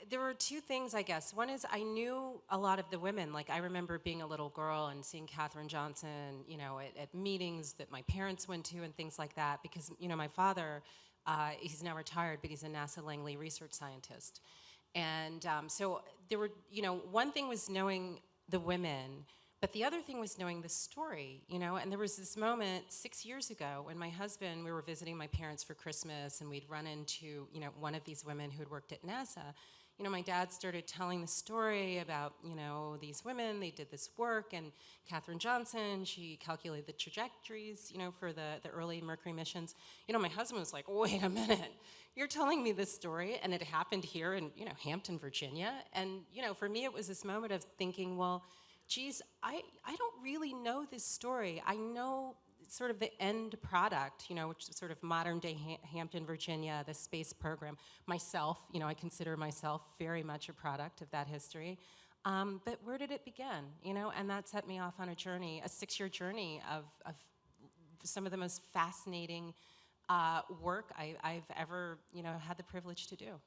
there were two things, I guess. One is I knew a lot of the women. Like, I remember being a little girl and seeing Katherine Johnson, at meetings that my parents went to and things like that, because, my father, he's now retired, but he's a NASA Langley research scientist. And so there were, one thing was knowing the women, but the other thing was knowing the story, and there was this moment 6 years ago when my husband, we were visiting my parents for Christmas, and we'd run into, one of these women who had worked at NASA. My dad started telling the story about, these women, they did this work, and Katherine Johnson, she calculated the trajectories, for the early Mercury missions. My husband was like, wait a minute, you're telling me this story, and it happened here in, Hampton, Virginia. And, for me, it was this moment of thinking, well, geez, I don't really know this story. I know sort of the end product, which is sort of modern day Hampton, Virginia, the space program. Myself, I consider myself very much a product of that history. But where did it begin, And that set me off on a journey, a 6-year journey of some of the most fascinating work I've ever, had the privilege to do.